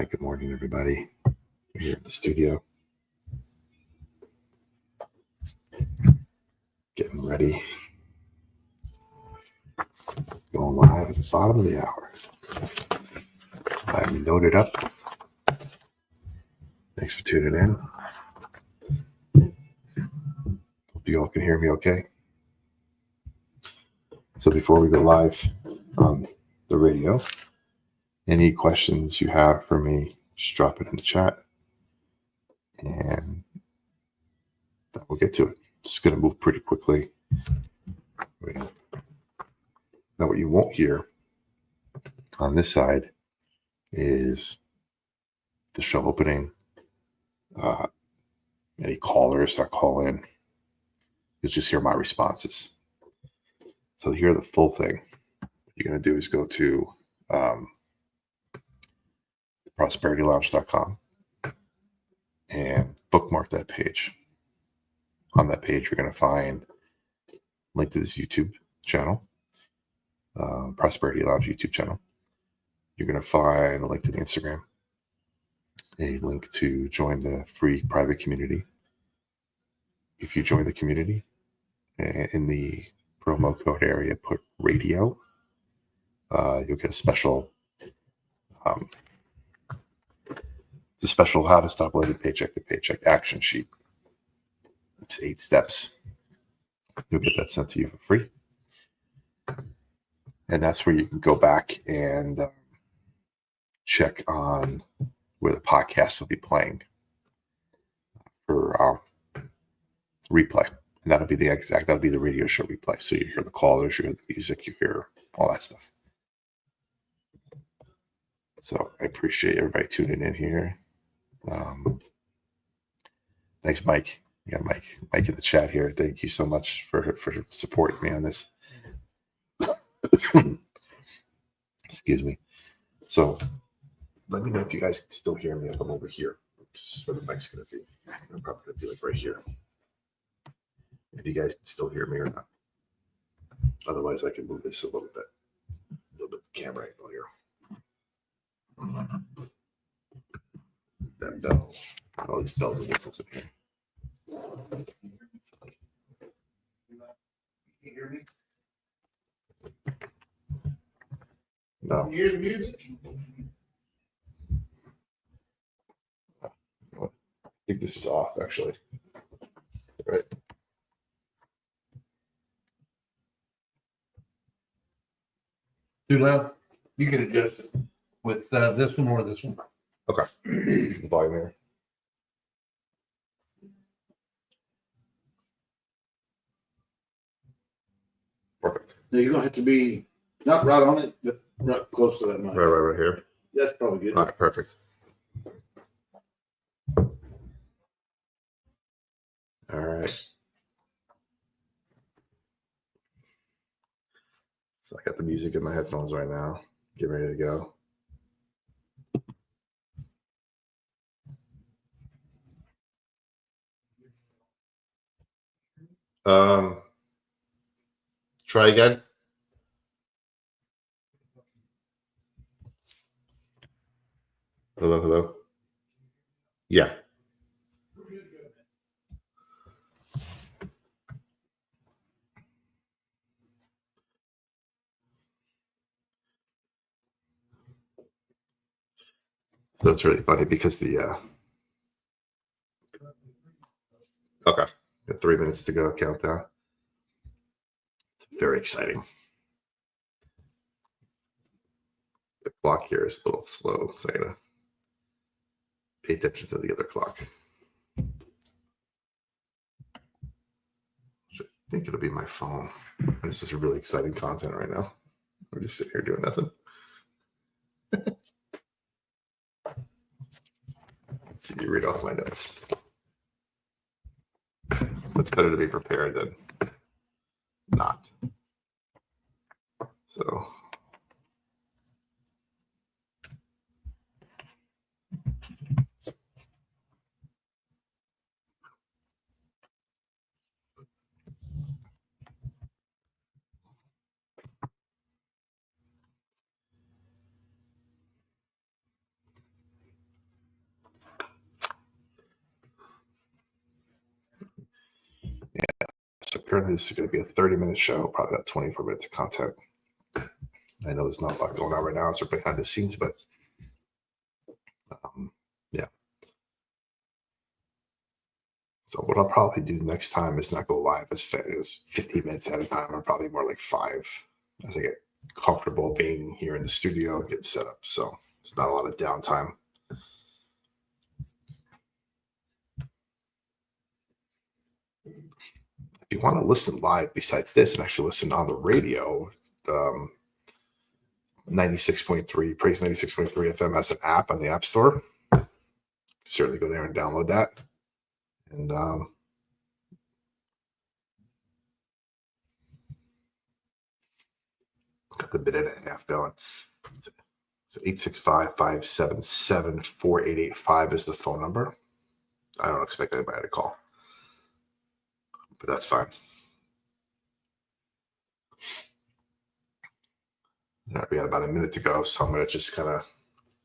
right, good morning, everybody. We're here at the studio, getting ready, going live at the bottom of the hour. I'm loaded up. Thanks for tuning in. Hope you all can hear me okay. So before we go live on the radio, any questions you have for me, just drop it in the chat, and we'll get to it. Just going to move pretty quickly. Now, what you won't hear on this side is the show opening. Any callers that call in, you'll just hear my responses. So to hear the full thing, what you're going to do is go to prosperitylounge.com and bookmark that page. On that page, you're going to find a link to this YouTube channel, Prosperity Lounge YouTube channel. You're going to find a link to the Instagram, a link to join the free private community. If you join the community, in the promo code area, put radio, you'll get a special, the special how to stop living paycheck to paycheck action sheet. It's 8 steps. You'll get that sent to you for free. And that's where you can go back and check on where the podcast will be playing for replay. And that'll be that'll be the radio show replay. So you hear the callers, you hear the music, you hear all that stuff. So I appreciate everybody tuning in here. Thanks, Mike. We got Mike in the chat here. Thank you so much for supporting me on this. Excuse me. So let me know if you guys can still hear me if I'm over here. This is where the mic's going to be. I'm probably going to be like right here. If you guys can still hear me or not. Otherwise, I can move this a little bit the camera angle here. That bell. All these bells and whistles in here. Can you hear me? No. Can you hear the music? I think this is off, actually. Right. Too loud? You can adjust it with this one or this one. Okay. The volume here. Perfect. Now you're gonna have to be not right on it, but right close to that mic. Right here. That's probably good. All right, perfect. All right. So I got the music in my headphones right now. Get ready to go. Try again. Hello. Yeah. So that's really funny because the okay, got 3 minutes to go countdown. Very exciting. The clock here is a little slow, so I gotta pay attention to the other clock. I think it'll be my phone. This is really exciting content right now. I'm just sitting here doing nothing. Let's see if you read off my notes. It's better to be prepared than not. So Currently, this is going to be a 30-minute show, probably about 24 minutes of content. I know there's not a lot going on right now, so behind the scenes, but yeah. So what I'll probably do next time is not go live as 15 minutes at a time, or probably more like 5 as I get comfortable being here in the studio and getting set up. So it's not a lot of downtime. If you want to listen live besides this and actually listen on the radio, 96.3 Praise 96.3 FM as an app on the App Store. Certainly go there and download that. And got the minute and a half going. So 865-577-4885 is the phone number. I don't expect anybody to call, but that's fine. All right, we got about a minute to go, so I'm going to just kind of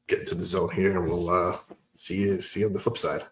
get into the zone here, and we'll see you on the flip side.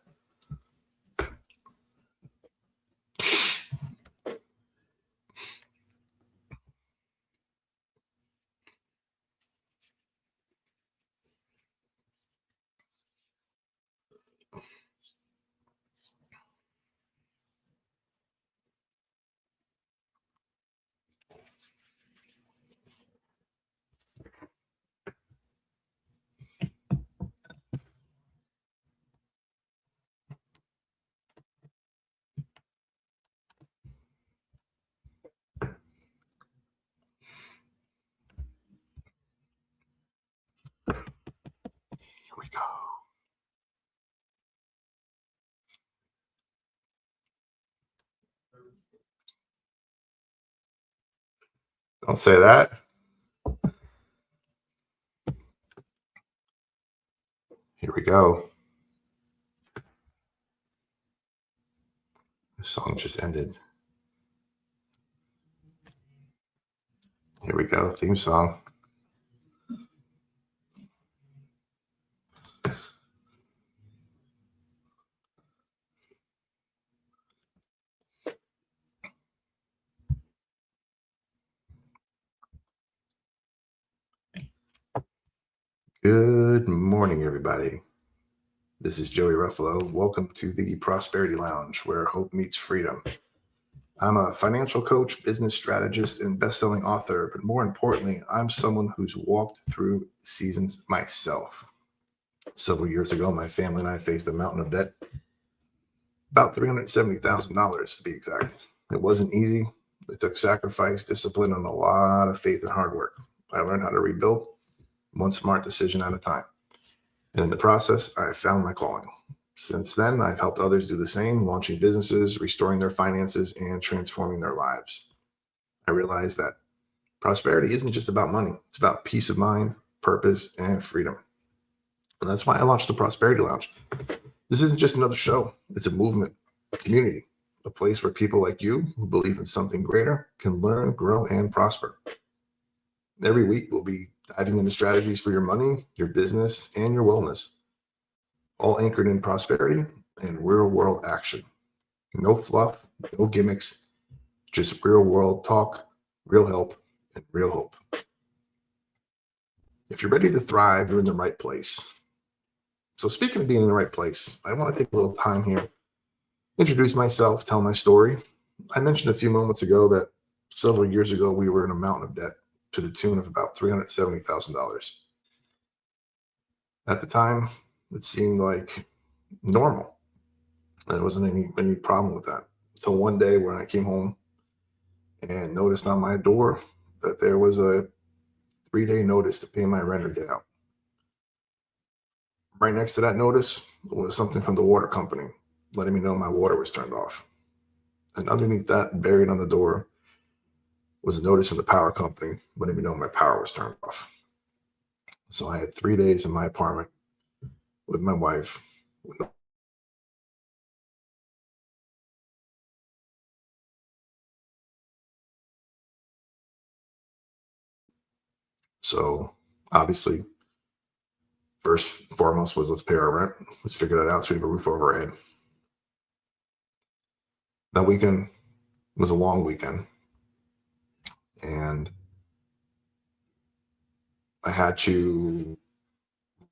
Here we go. Don't say that. Here we go. The song just ended. Here we go. Theme song. Good morning, everybody. This is Joey Ruffalo. Welcome to the Prosperity Lounge, where hope meets freedom. I'm a financial coach, business strategist, and best-selling author, but more importantly, I'm someone who's walked through seasons myself. Several years ago, my family and I faced a mountain of debt, about $370,000 to be exact. It wasn't easy. It took sacrifice, discipline, and a lot of faith and hard work. I learned how to rebuild one smart decision at a time. And in the process, I found my calling. Since then, I've helped others do the same, launching businesses, restoring their finances, and transforming their lives. I realized that prosperity isn't just about money. It's about peace of mind, purpose, and freedom. And that's why I launched the Prosperity Lounge. This isn't just another show. It's a movement, a community, a place where people like you who believe in something greater can learn, grow, and prosper. Every week, we'll be diving into strategies for your money, your business, and your wellness, all anchored in prosperity and real-world action. No fluff, no gimmicks, just real-world talk, real help, and real hope. If you're ready to thrive, you're in the right place. So speaking of being in the right place, I want to take a little time here, introduce myself, tell my story. I mentioned a few moments ago that several years ago, we were in a mountain of debt to the tune of about $370,000. At the time, it seemed like normal. There wasn't any problem with that. Until one day when I came home and noticed on my door that there was a 3-day notice to pay my rent or get out. Right next to that notice was something from the water company letting me know my water was turned off. And underneath that, buried on the door, was a notice from the power company letting me know my power was turned off. So I had 3 days in my apartment with my wife. So obviously, first and foremost was let's pay our rent. Let's figure that out so we have a roof over our head. That weekend, It was a long weekend. And I had to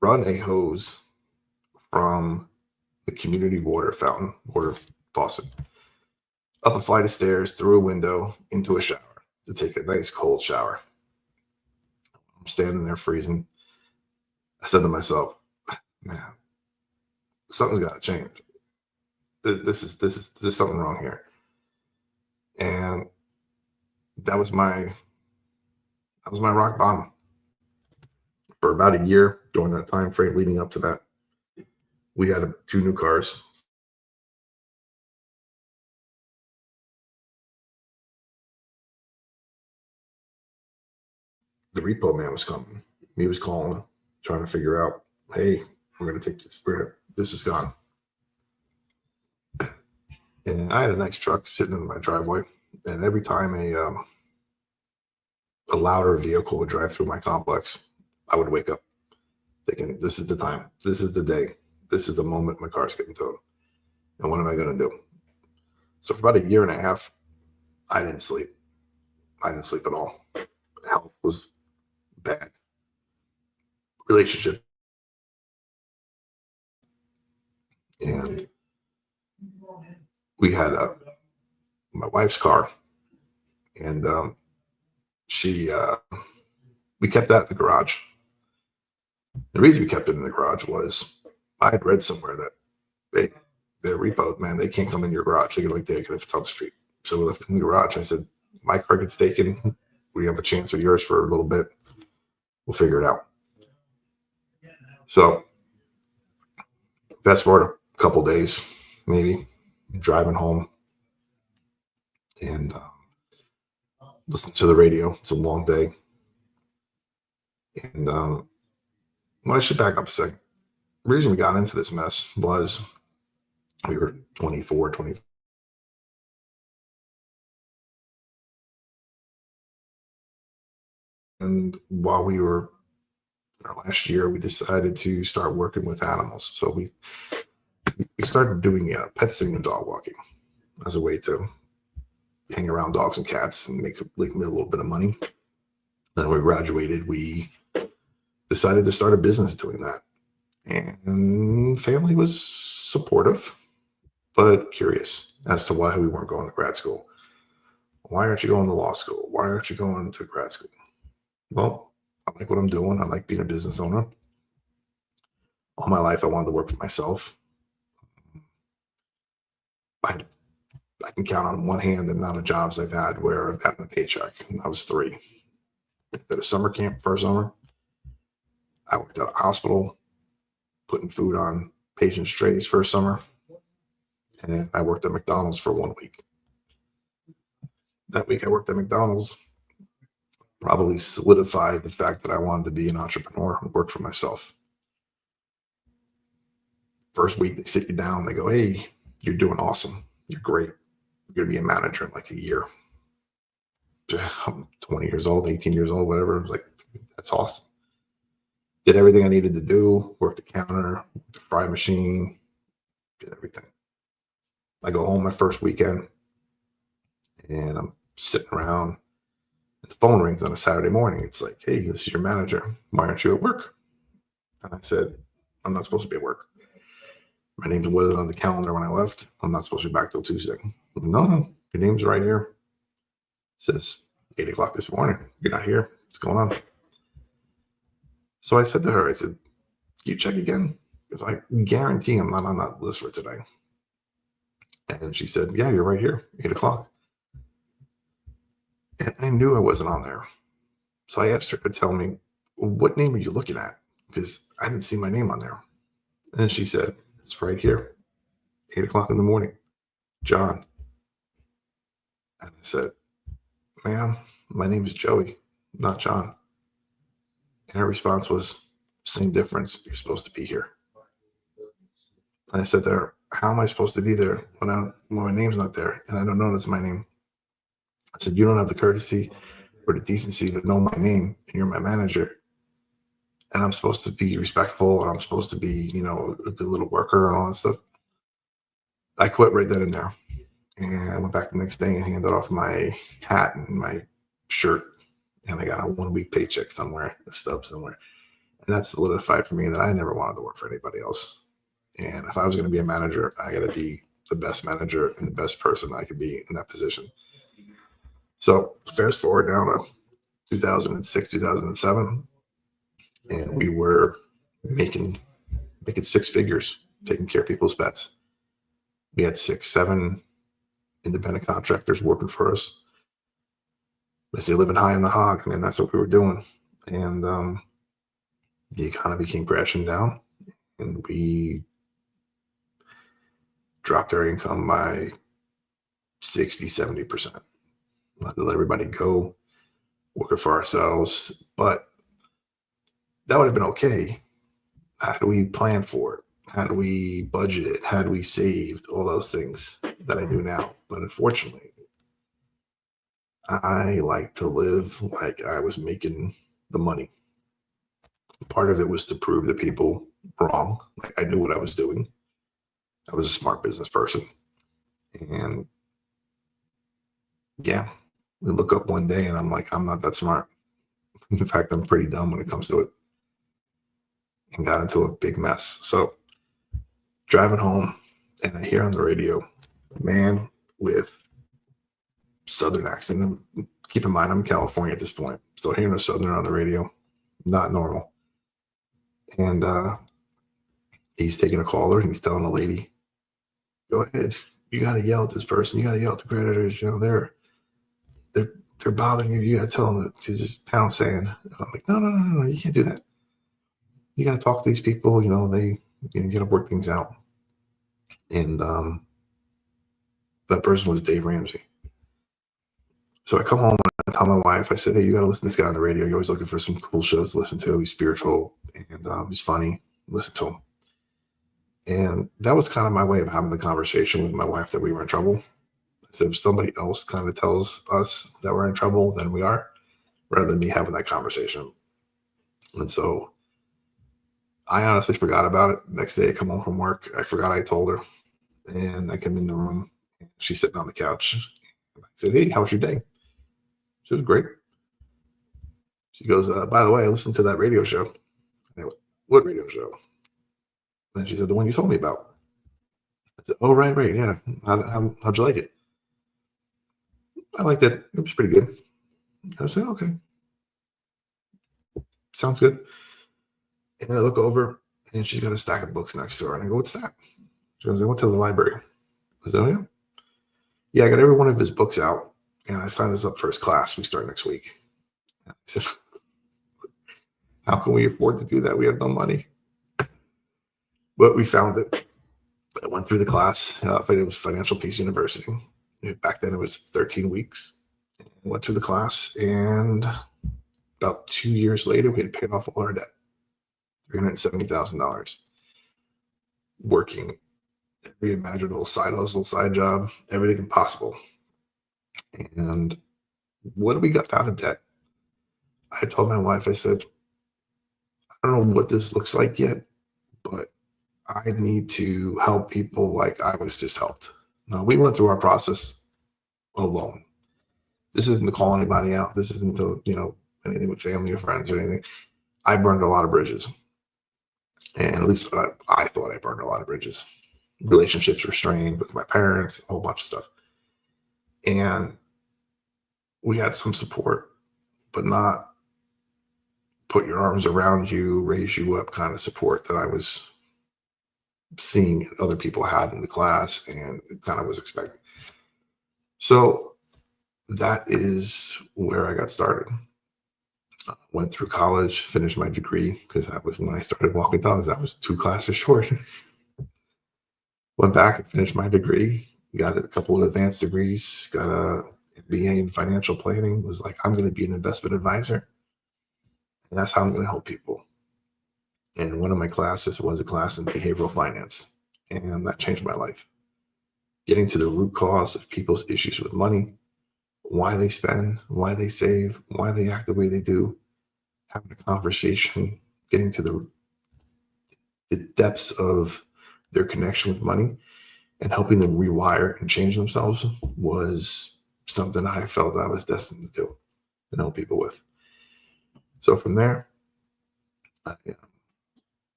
run a hose from the community water faucet, up a flight of stairs, through a window, into a shower to take a nice cold shower. I'm standing there freezing. I said to myself, man, something's got to change. There's something wrong here. And that was my rock bottom. For about a year during that time frame leading up to that, we had 2 new cars. The repo man was coming. He was calling, trying to figure out, hey, we're going to take this. This is gone. And I had a nice truck sitting in my driveway. And every time a louder vehicle would drive through my complex, I would wake up thinking, this is the time. This is the day. This is the moment my car's getting towed. And what am I going to do? So for about a year and a half, I didn't sleep. I didn't sleep at all. Health was bad. Relationship. And we had my wife's car. And we kept that in the garage. The reason we kept it in the garage was I had read somewhere that they're repoed, man. They can't come in your garage. They can only take it if it's on the street. So we left it in the garage. I said, my car gets taken. We have a chance of yours for a little bit. We'll figure it out. So fast forward a couple days, maybe, driving home and listen to the radio. It's a long day. And well, I should back up a second. The reason we got into this mess was we were 24, 25. And while we were in our last year, we decided to start working with animals. So we started doing pet sitting and dog walking as a way to hang around dogs and cats and make a little bit of money. Then when we graduated, we decided to start a business doing that. And family was supportive, but curious as to why we weren't going to grad school. Why aren't you going to law school? Why aren't you going to grad school? Well, I like what I'm doing. I like being a business owner. All my life, I wanted to work for myself. I can count on one hand the amount of jobs I've had where I've gotten a paycheck. And I was 3. I did a summer camp for a summer. I worked at a hospital, putting food on patients' trays for a summer. And then I worked at McDonald's for 1 week. That week I worked at McDonald's probably solidified the fact that I wanted to be an entrepreneur and work for myself. First week, they sit you down. They go, hey, you're doing awesome. You're great. You're going to be a manager in like a year. I'm 20 years old, 18 years old, whatever. I was like, that's awesome. Did everything I needed to do, worked the counter, the fry machine, did everything. I go home my first weekend and I'm sitting around. The phone rings on a Saturday morning. It's like, hey, this is your manager. Why aren't you at work? And I said, I'm not supposed to be at work. My name's wasn't on the calendar when I left. I'm not supposed to be back till Tuesday. No, your name's right here. It says 8 o'clock this morning. You're not here. What's going on? So I said to her, I said, can you check again? Because I guarantee I'm not on that list for today. And she said, yeah, you're right here, 8 o'clock. And I knew I wasn't on there. So I asked her to tell me, what name are you looking at? Because I didn't see my name on there. And she said, it's right here, 8 o'clock in the morning, John. And I said, ma'am, my name is Joey, not John. And her response was, same difference, you're supposed to be here. And I said to her, how am I supposed to be there when my name's not there and I don't know that's my name? I said, you don't have the courtesy or the decency to know my name and you're my manager. And I'm supposed to be respectful and I'm supposed to be, a good little worker and all that stuff. I quit right then and there. And I went back the next day and handed off my hat and my shirt. And I got a 1 week paycheck somewhere, a stub somewhere. And that solidified for me that I never wanted to work for anybody else. And if I was going to be a manager, I got to be the best manager and the best person I could be in that position. So fast forward down to 2006, 2007, and we were making 6 figures, taking care of people's pets. We had 6, 7 independent contractors working for us. They say living high in the hog, and that's what we were doing. And the economy came crashing down, and we dropped our income by 60, 70%. Let everybody go, working for ourselves. But that would have been okay. How do we plan for it? How do we budget it? How do we save? All those things that I do now. But unfortunately, I like to live like I was making the money. Part of it was to prove the people wrong. Like I knew what I was doing. I was a smart business person. And yeah, we look up one day and I'm like, I'm not that smart. In fact, I'm pretty dumb when it comes to it. And got into a big mess. So driving home and I hear on the radio, a man with Southern accent. And keep in mind, I'm in California at this point. So hearing a Southerner on the radio, not normal. And he's taking a caller and he's telling a lady, go ahead. You got to yell at this person. You got to yell at the creditors. You know, they're bothering you. You got to tell them to just pound sand. And I'm like, no. You can't do that. You got to talk to these people. You know, you got to work things out. And that person was Dave Ramsey. So I come home and I tell my wife, I said, hey, you got to listen to this guy on the radio. You're always looking for some cool shows to listen to. He's spiritual and he's funny. Listen to him. And that was kind of my way of having the conversation with my wife that we were in trouble. I said, if somebody else kind of tells us that we're in trouble, then we are, rather than me having that conversation. And so I honestly forgot about it. Next day I come home from work. I forgot I told her. And I come in the room. She's sitting on the couch. I said, hey, how was your day? She was great. She goes, by the way, I listened to that radio show. I went, what radio show? And she said, the one you told me about. I said, oh, right, yeah. How'd you like it? I liked it. It was pretty good. I said, okay. Sounds good. And I look over, and she's got a stack of books next to her. And I go, what's that? She goes, I went to the library. I said, oh, yeah? Yeah, I got every one of his books out. And I signed this up for his class. We start next week. I said, how can we afford to do that? We have no money. But we found it. I went through the class. But it was Financial Peace University. Back then it was 13 weeks. I went through the class. And about 2 years later, we had paid off all our debt. $370,000. Working every imaginable side hustle, side job, everything possible. And what we got out of debt, I told my wife, I said, I don't know what this looks like yet, but I need to help people like I was just helped. Now, we went through our process alone. This isn't to call anybody out. This isn't to, anything with family or friends or anything. I burned a lot of bridges. And at least I thought I burned a lot of bridges. Relationships were strained with my parents, a whole bunch of stuff. And we had some support, but not put your arms around you, raise you up kind of support that I was seeing other people had in the class and kind of was expecting. So that is where I got started. Went through college, finished my degree, because that was when I started walking dogs. That was 2 classes short. Went back and finished my degree, got a couple of advanced degrees, got a MBA in financial planning, was like, I'm going to be an investment advisor. And that's how I'm going to help people. And one of my classes was a class in behavioral finance. And that changed my life. Getting to the root cause of people's issues with money, why they spend, why they save, why they act the way they do, having a conversation, getting to the depths of their connection with money. and helping them rewire and change themselves was something I felt I was destined to do and help people with. So from there, I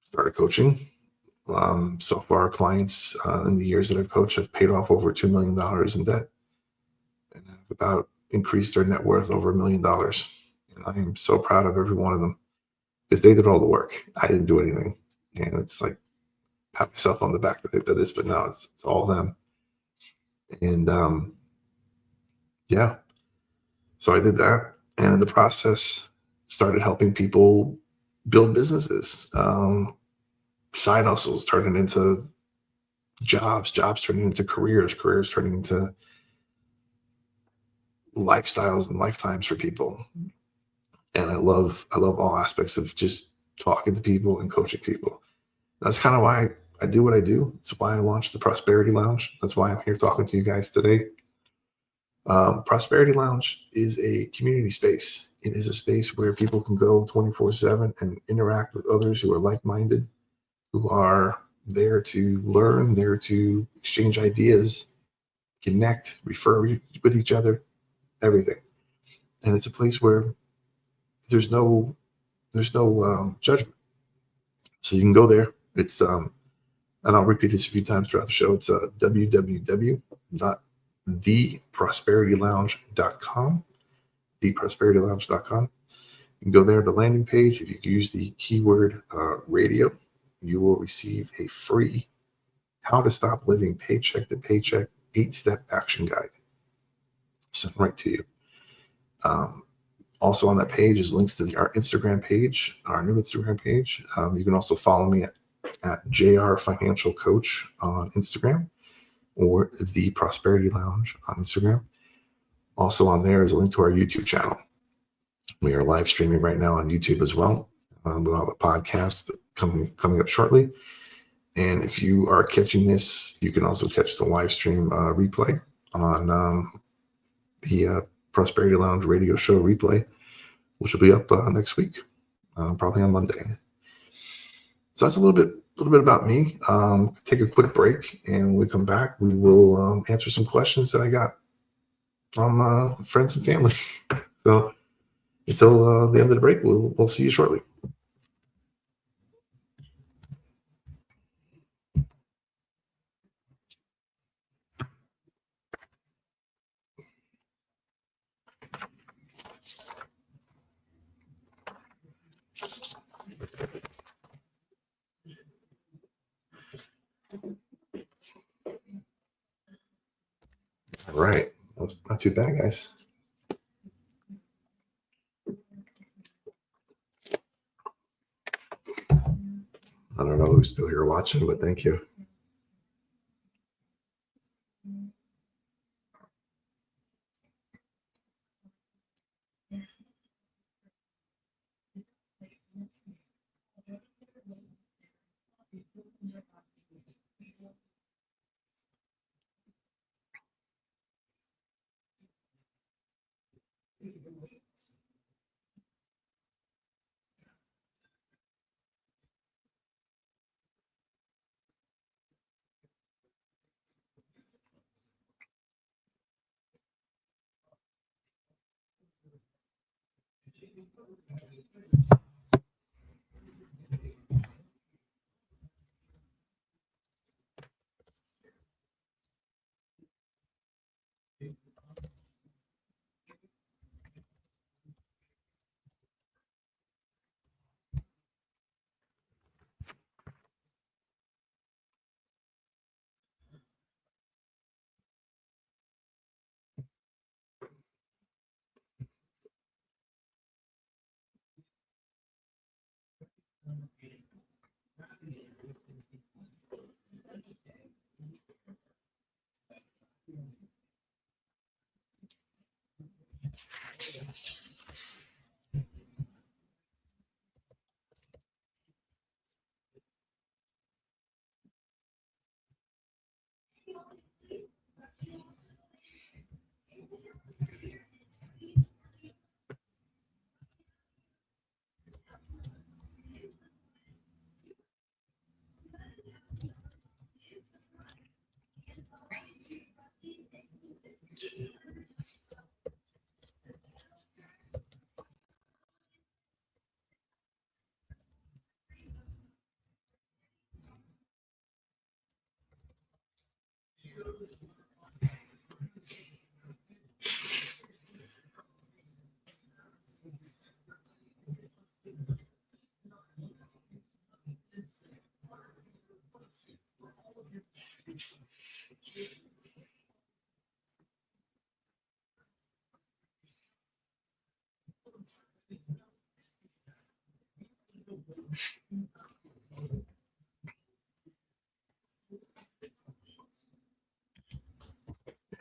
started coaching. So far, clients in the years that I've coached have paid off over $2 million in debt and have about increased their net worth over $1 million. And I am so proud of every one of them because they did all the work. I didn't do anything. And it's like, pat myself on the back that I did this, but no, it's all them. And yeah, so I did that. And in the process, started helping people build businesses, side hustles turning into jobs turning into careers turning into lifestyles and lifetimes for people. And I love all aspects of just talking to people and coaching people. That's kind of why I do what I do. It's why I launched the Prosperity Lounge. That's why I'm here talking to you guys today. Prosperity Lounge is a community space. It is a space where people can go 24/7 and interact with others who are like-minded, who are there to learn, there to exchange ideas, connect, refer with each other, everything. And it's a place where there's no judgment. So you can go there. It's and I'll repeat this a few times throughout the show. It's www.theprosperitylounge.com. Theprosperitylounge.com. You can go there to the landing page. If you use the keyword radio, you will receive a free How to Stop Living Paycheck to Paycheck 8-step action guide sent right to you. Also on that page is links to our Instagram page, our new Instagram page. You can also follow me at JR Financial Coach on Instagram or The Prosperity Lounge on Instagram. Also on there is a link to our YouTube channel. We are live streaming right now on YouTube as well. We'll have a podcast coming up shortly. And if you are catching this, you can also catch the live stream replay on the Prosperity Lounge radio show replay, which will be up next week, probably on Monday. So that's a little bit about me. Take a quick break, and when we come back, we will answer some questions that I got from friends and family. So until the end of the break, we'll see you shortly. All right. That's not too bad, guys. I don't know who's still here watching, but thank you.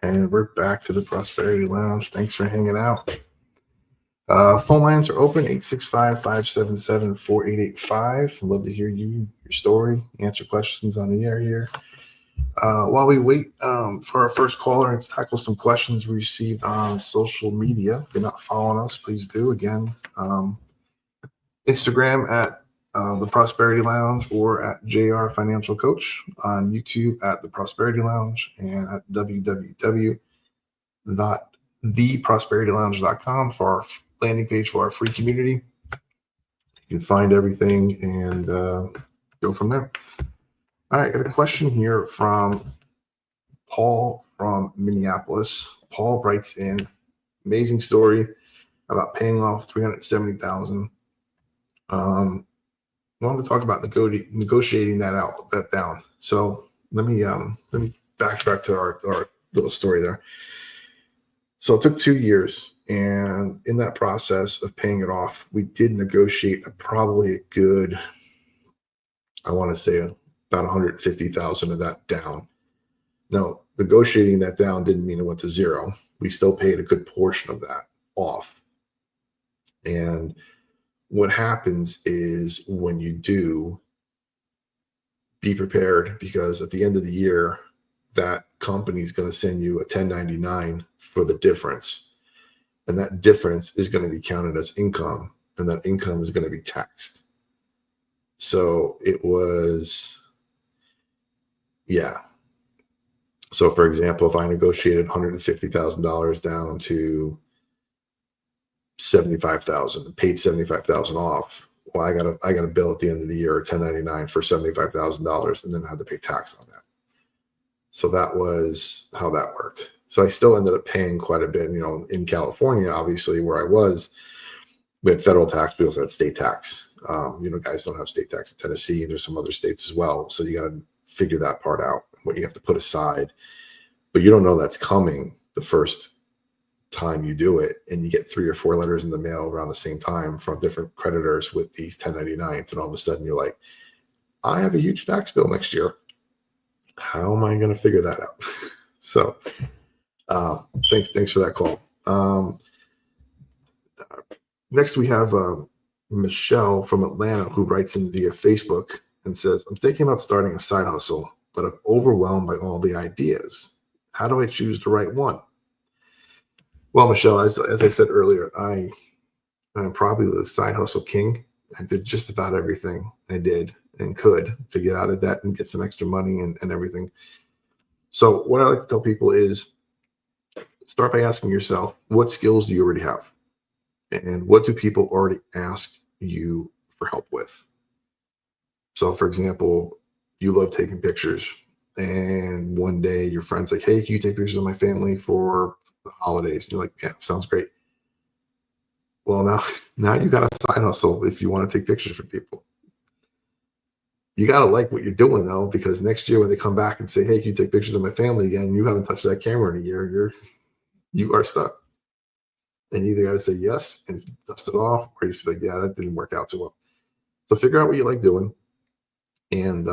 And we're back to the Prosperity Lounge. Thanks for hanging out. Phone lines are open, 865-577-4885. Love to hear your story, answer questions on the air here. While we wait for our first caller, let's tackle some questions we received on social media. If you're not following us, please do. Again, Instagram at the Prosperity Lounge or at JR Financial Coach, on YouTube at the Prosperity Lounge, and at www.theprosperitylounge.com for our landing page for our free community. You can find everything and go from there. All right, got a question here from Paul from Minneapolis. Paul writes in, amazing story about paying off $370,000. I want to talk about negotiating that down. So let me backtrack to our little story there. So it took 2 years, and in that process of paying it off, we did negotiate probably a good, I want to say about $150,000 of that down. Now, negotiating that down didn't mean it went to zero. We still paid a good portion of that off. And what happens is when you do, be prepared, because at the end of the year, that company is going to send you a 1099 for the difference. And that difference is going to be counted as income, and that income is going to be taxed. So it was, yeah. So for example, if I negotiated $150,000 down to $75,000, paid $75,000 off, well, I got a bill at the end of the year, 1099 for $75,000, and then I had to pay tax on that. So that was how that worked. So I still ended up paying quite a bit. In California, obviously, where I was, we had federal tax, we also had state tax. Guys don't have state tax in Tennessee, and there's some other states as well. So you got to figure that part out, what you have to put aside. But you don't know that's coming the first time you do it, and you get 3 or 4 letters in the mail around the same time from different creditors with these 1099s, and all of a sudden you're like, I have a huge tax bill next year. How am I going to figure that out? So thanks for that call. Next we have Michelle from Atlanta, who writes in via Facebook and says, I'm thinking about starting a side hustle, but I'm overwhelmed by all the ideas. How do I choose the right one? Well, Michelle, as I said earlier, I'm probably the side hustle king. I did just about everything I did and could to get out of debt and get some extra money and everything. So what I like to tell people is start by asking yourself, what skills do you already have? And what do people already ask you for help with? So for example, you love taking pictures, and one day your friend's like, hey, can you take pictures of my family for the holidays? And you're like, yeah, sounds great. Well, now you got a side hustle if you want to take pictures for people. You got to like what you're doing, though, because next year when they come back and say, hey, can you take pictures of my family again? You haven't touched that camera in a year. You are stuck. And you either got to say yes and dust it off, or you just be like, yeah, that didn't work out so well. So figure out what you like doing, and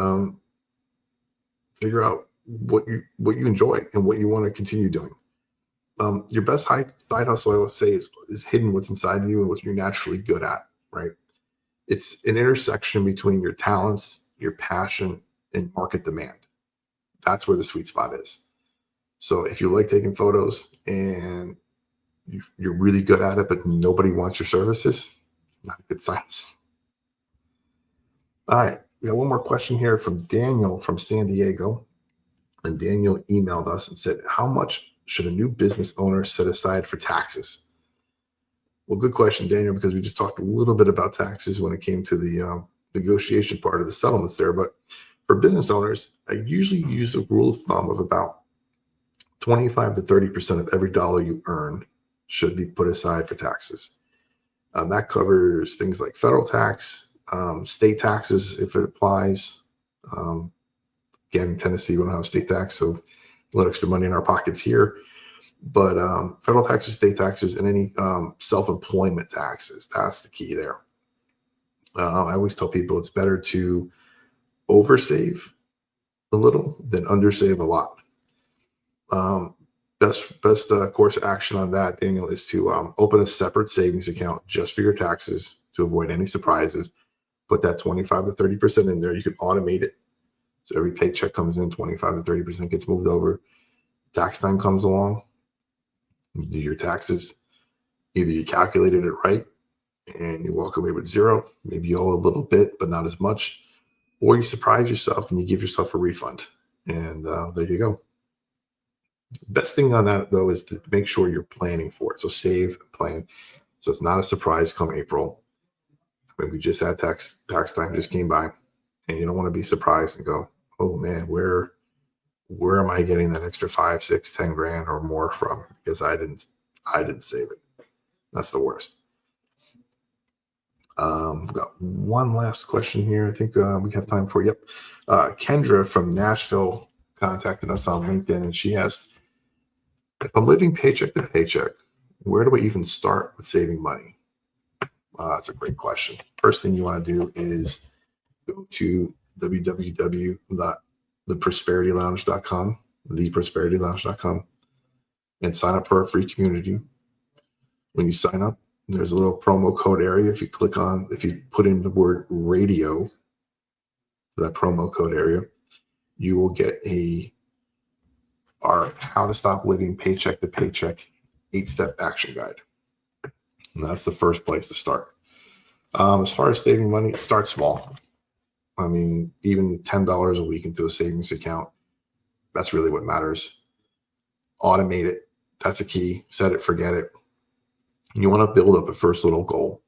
figure out what you enjoy and what you want to continue doing. Your best side hustle, I would say, is hidden what's inside you and what you're naturally good at, right? It's an intersection between your talents, your passion, and market demand. That's where the sweet spot is. So if you like taking photos and you're really good at it, but nobody wants your services, not a good sign. All right, we got one more question here from Daniel from San Diego. And Daniel emailed us and said, how much should a new business owner set aside for taxes? Well, good question, Daniel, because we just talked a little bit about taxes when it came to the negotiation part of the settlements there. But for business owners, I usually use a rule of thumb of about 25 to 30% of every dollar you earn should be put aside for taxes. That covers things like federal tax, state taxes if it applies. Again, Tennessee, we don't have state tax, so a little extra money in our pockets here. But federal taxes, state taxes, and any self-employment taxes, that's the key there. I always tell people it's better to oversave a little than undersave a lot. best course of action on that, Daniel, is to open a separate savings account just for your taxes to avoid any surprises. Put that 25 to 30% in there. You can automate it. So every paycheck comes in, 25 to 30% gets moved over. Tax time comes along, you do your taxes. Either you calculated it right and you walk away with zero, maybe you owe a little bit, but not as much, or you surprise yourself and you give yourself a refund. And there you go. Best thing on that, though, is to make sure you're planning for it. So save, plan. So it's not a surprise come April. I mean, we just had tax time just came by, and you don't want to be surprised and go, oh man, where am I getting that extra 5, 6, 10 grand or more from? Because I didn't save it. That's the worst. Got one last question here. I think we have time for. Yep. Kendra from Nashville contacted us on LinkedIn, and she asked, if I'm living paycheck to paycheck, where do I even start with saving money? That's a great question. First thing you want to do is go to www.theprosperitylounge.com, theprosperitylounge.com, and sign up for a free community. When you sign up, there's a little promo code area. If you put in the word radio, that promo code area, you will get our How to Stop Living Paycheck to Paycheck 8-step action guide. And that's the first place to start. As far as saving money, start small. I mean, even $10 a week into a savings account, that's really what matters. Automate it. That's a key. Set it, forget it. You want to build up a first little goal.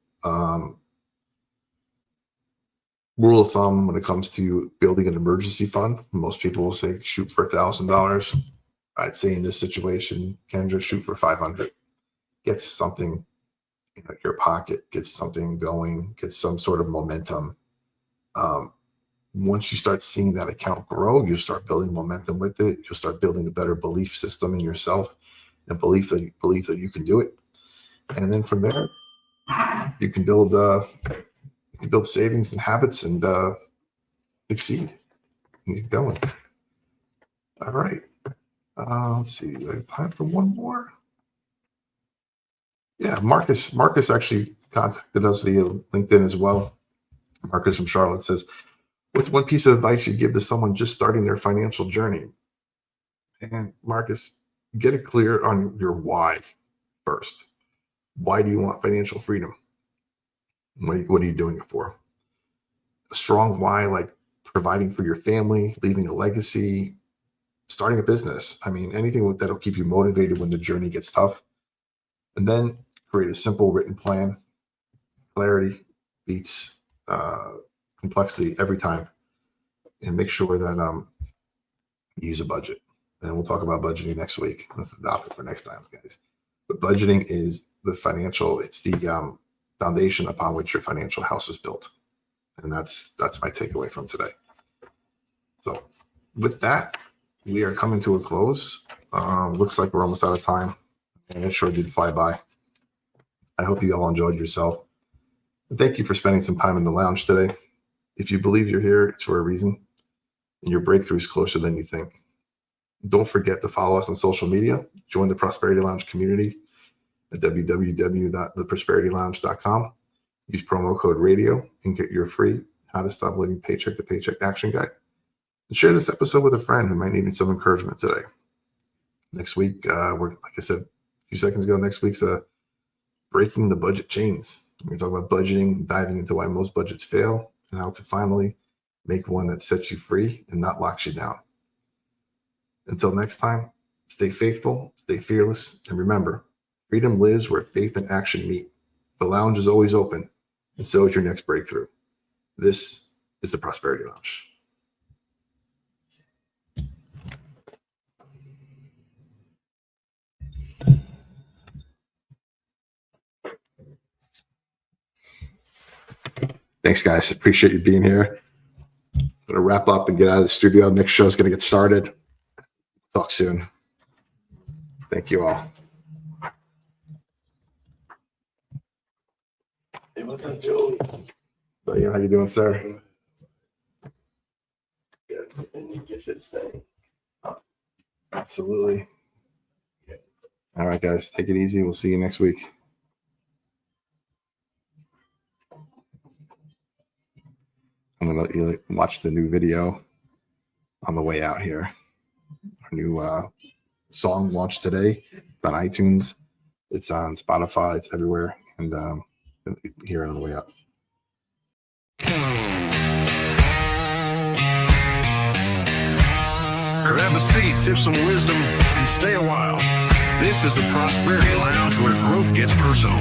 Rule of thumb when it comes to building an emergency fund, most people will say shoot for $1,000. I'd say in this situation, Kendra, shoot for 500. Get something in your pocket, get something going, get some sort of momentum. Once you start seeing that account grow, you start building momentum with it. You'll start building a better belief system in yourself and belief that you can do it. And then from there, you can build savings and habits and succeed. And get going. All right. Let's see. Do I have time for one more? Yeah, Marcus actually contacted us via LinkedIn as well. Marcus from Charlotte says, what's one piece of advice you give to someone just starting their financial journey? And Marcus, get it clear on your why first. Why do you want financial freedom? What are you doing it for? A strong why, like providing for your family, leaving a legacy, starting a business. I mean, anything that'll keep you motivated when the journey gets tough. And then create a simple written plan. Clarity beats complexity every time. And make sure that you use a budget. And we'll talk about budgeting next week. That's the topic for next time, guys. But budgeting is it's the foundation upon which your financial house is built. And that's my takeaway from today. So with that, we are coming to a close. Looks like we're almost out of time. And it sure did fly by. I hope you all enjoyed yourself. And thank you for spending some time in the lounge today. If you believe you're here, it's for a reason. And your breakthrough is closer than you think. Don't forget to follow us on social media. Join the Prosperity Lounge community at www.theprosperitylounge.com. Use promo code RADIO and get your free How to Stop Living Paycheck to Paycheck action guide. And share this episode with a friend who might need some encouragement today. Next week, we're, like I said a few seconds ago, next week's breaking the budget chains. We're going to talk about budgeting, diving into why most budgets fail, and how to finally make one that sets you free and not locks you down. Until next time, stay faithful, stay fearless, and remember, freedom lives where faith and action meet. The lounge is always open, and so is your next breakthrough. This is the Prosperity Lounge. Thanks, guys. Appreciate you being here. I'm going to wrap up and get out of the studio. Next show is going to get started. Talk soon. Thank you all. Hey, what's up, Joey? So, yeah, how you doing, sir? Good. And you get this thing. Absolutely. Yeah. All right, guys, take it easy. We'll see you next week. I'm gonna let you watch the new video on the way out here. Our new song launched today. It's on iTunes. It's on Spotify. It's everywhere. And hear it on the way out. Grab a seat, sip some wisdom, and stay a while. This is the Prosperity Lounge, where growth gets personal.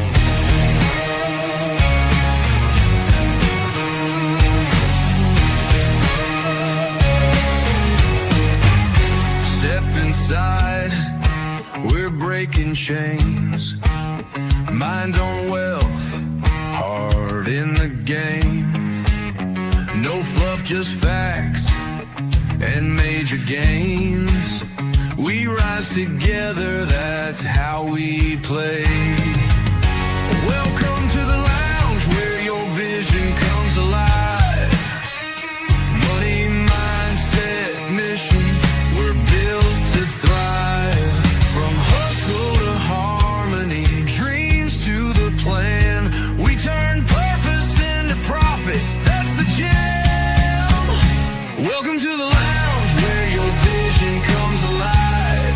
Step inside, we're breaking chains. Mind on wealth, heart in the game. No fluff, just facts and major gains. We rise together, that's how we play. Welcome to the lounge, where your vision comes alive. Money, mindset, mission, we're built to thrive. From hustle to harmony, dreams to the plan, we turn purpose into profit, that's the jam. Welcome to the lounge, where your vision comes alive.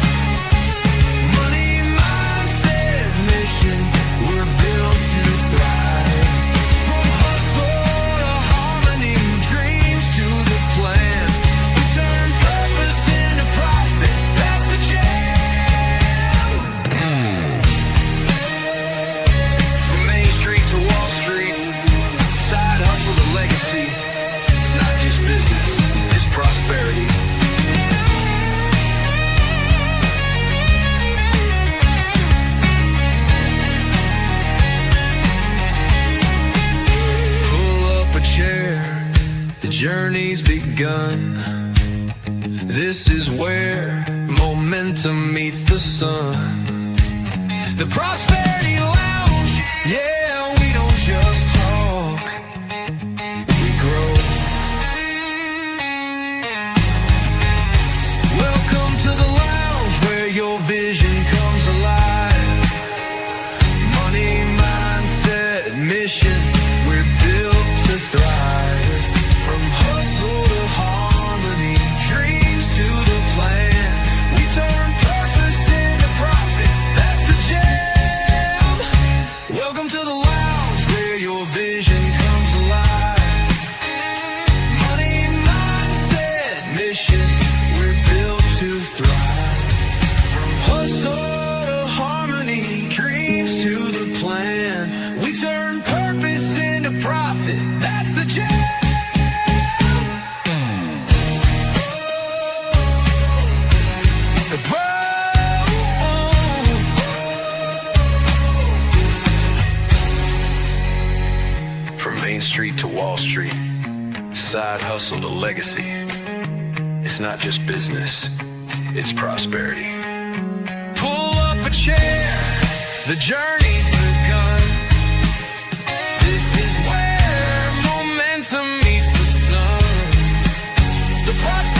Money, mindset, mission, we're built to thrive. From hustle to harmony, dreams to the plan, we turn purpose into profit, that's the jam. From Main Street to Wall Street, side hustle to legacy. It's not just business, it's prosperity. Pull up a chair, the journey's begun. This is where momentum meets the sun. The Prosperity Lounge, yeah, we don't just talk, we grow. Welcome to the lounge, where your vision comes alive. Money, mindset, mission, we're built to thrive. From hustle to harmony, dreams to the plan, we turn purpose into profit, that's the jam. Welcome to the lounge, where your vision comes alive. Money, mindset, mission, we're built to thrive. From hustle to harmony, dreams to the plan, we turn purpose into profit, that's the jam. From Main Street to Wall Street, side hustle to legacy. It's not just business, it's prosperity. Pull up a chair, the journey's begun. This is where momentum meets the sun. The prosperity